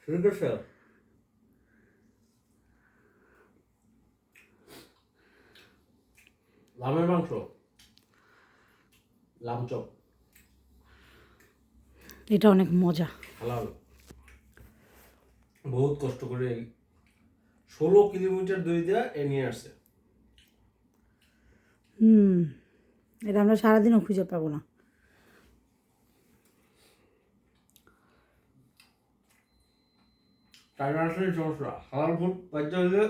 শুরু করছো? লামের মাংস, লাম চপ, এটা অনেক মজা। হালাল। বহুত কষ্ট করে 16 কিলোমিটার দূরে দিয়ে এ নিয়ে আসছে। এটা আমরা সারাদিনও খুঁজে পাবো না। চায়না আসলে সমস্যা হালাল ফুড পাইতে হলে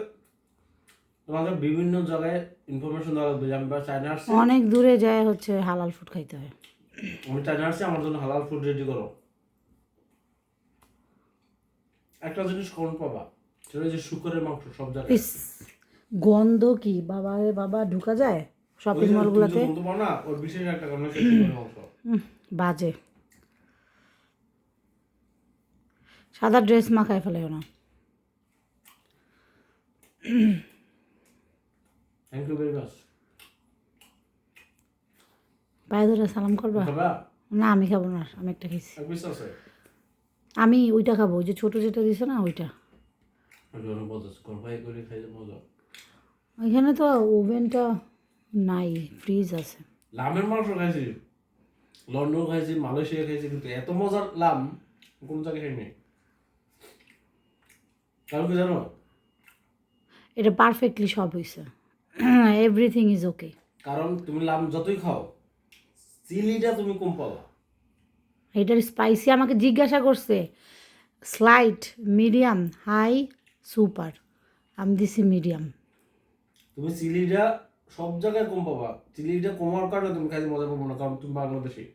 তোমাকে বিভিন্ন জায়গায় ইনফরমেশন দেওয়া লাগবে যে আমি চায়না আসছি, অনেক দূরে যায় হচ্ছে হালাল ফুড খাইতে হয়। আমি চায়না আসছি, আমার জন্য হালাল ফুড রেডি করো। একটা জিনিস কমন পাবা, সেটা যে শুকরের মাংস সব জায়গায়। ইস, গন্ধ কি বাবা রে বাবা, ঢুকা যায় শপিং মলগুলোতে। বলতে পারো না, ওর বিশেষ একটা কারণ হচ্ছে শুকরের মাংস। বাজে। সাদা ড্রেস মাখায় ফেলেও না। Thank you very much. পায়ে ধরে সালাম করবা? খাবা? না আমি খাবো না, আমি একটা খাইছি। এক পিস আছে? আমি ওইটা খাবো, ওই যে ছোট যেটা দিছে না ওইটা। গরমাই করে খাইলে মজা। ওইখানে তো ওভেনটা নাই, ফ্রিজ আছে। লামের মাংস খাইছি, লন্ডন খাইছি, মালয়েশিয়া খাইছি, কিন্তু এত মজার লাম কোন জায়গায় খাইনি। কারণ কি জানো? এটা পারফেক্টলি সব হয়েছে, এভরিথিং ইজ ওকে। কারণ তুমি লাম যতই খাও, চিলিটা তুমি কম পাবা। এটার স্পাইসি আমাকে জিজ্ঞাসা করছে স্লাইট, মিডিয়াম, হাই, সুপার। আমি দিছি মিডিয়াম। তুমি চিলিটা সব জায়গায় কম পাবা, চিলিটা কমার কারণে তুমি খাইতে মজা পাবো না, কারণ তুমি বাংলাদেশি।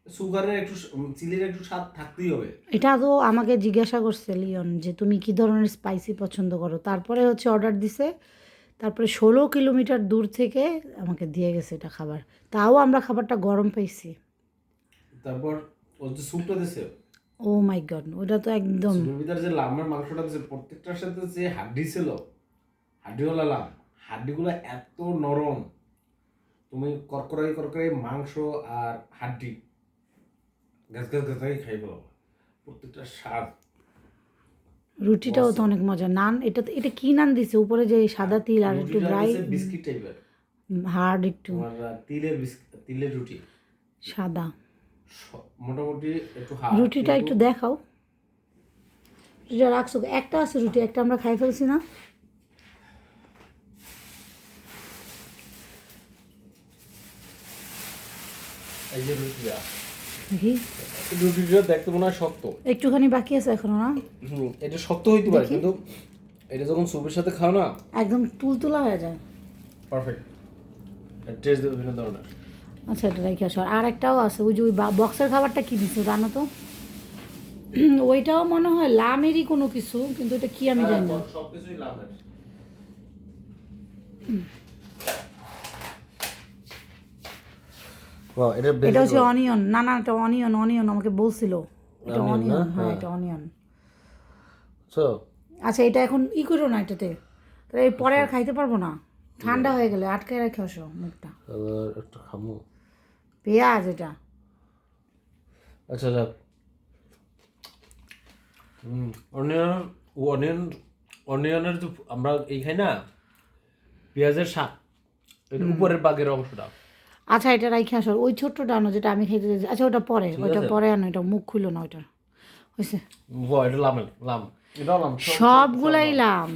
সুগারের একটু চিলির একটু স্বাদ থাকতেই হবে। এটা তো আমাকে জিজ্ঞাসা করছে লিওন যে তুমি কি ধরনের স্পাইসি পছন্দ করো, তারপরে হচ্ছে অর্ডার দিছে, তারপরে 16 কিলোমিটার দূর থেকে আমাকে দিয়ে গেছে এটা খাবার। তাও আমরা খাবারটা গরম পাইছি। তারপর ওর যে স্যুপটা দিছে, ও মাই গড, ওটা তো একদম। স্যুপের ভিতরে যে লামের মাংসটা দিছে, প্রত্যেকটার সাথে যে হাড্ডি ছিল, হাড্ডিওয়ালা লাম, হাড্ডিগুলো এত নরম, তুমি করকরাই করকরাই মাংস আর হাড্ডি গাছ গাছ গাছাই খাই বলো, প্রত্যেকটা স্বাদ। রুটিটাও তো অনেক মজা। নান, এটা এটা কি নান দিছে উপরে, যে সাদা তিল আর একটু ড্রাই বিস্কিট টাইপের, হার্ড একটু তোমার তিলের রুটি, সাদা। মোটামুটি একটু রুটিটা একটু দেখাও, রুটিটা রাখছো? একটা আছে রুটি, একটা আমরা খাই ফেলছি না। এই যে রুটিটা, দেখি, রুটিটা দেখতে মনে হয় শক্ত, একটুখানি বাকি আছে এখনো না। এটা শক্ত হইতে পারে, কিন্তু এটা যখন স্যুপের সাথে খাও না, একদম তুলতুলা হয়ে যায়। পারফেক্ট টেস্ট দেবে বিভিন্ন ধরনের। আচ্ছা, এটা রেখে আসো। আর একটাও আছে, ওই যে ওই বক্সের খাবারটা কি দিচ্ছে জানো তো? ওইটাও মনে হয় লামেরই কোনো কিছু, কিন্তু এটা কি আমি জানি না। সবকিছুই লাভের। এটা হচ্ছে অনিয়ন। না না, এটা অনিয়ন, অনিয়ন আমাকে বলছিল এটা অনিয়ন। হ্যাঁ, এটা অনিয়ন। আচ্ছা, এটা এখন ই করো না এটাতে, তাহলে এই পরে আর খাইতে পারবো না, ঠান্ডা হয়ে গেলে আটকায় রেখে আসো মুখটা। একটু খামো। পেঁয়াজ এটা। আচ্ছা যাক, অনিয়ন অনিয়ন অনিয়নের তো আমরা এই খাই না, পেঁয়াজের শাক, এর উপরের বাগের অংশটা। আচ্ছা, এটা রাইখে আসো। ওই ছোট্টটা আনো যেটা আমি খেতে দিয়েছি। আচ্ছা, ওটা পরে, ওইটা পরে আনো, এটা মুখ খুলো না ওইটা। হয়েছে, এটা লামের লাম, এটাও লাম, সবগুলাই লাম।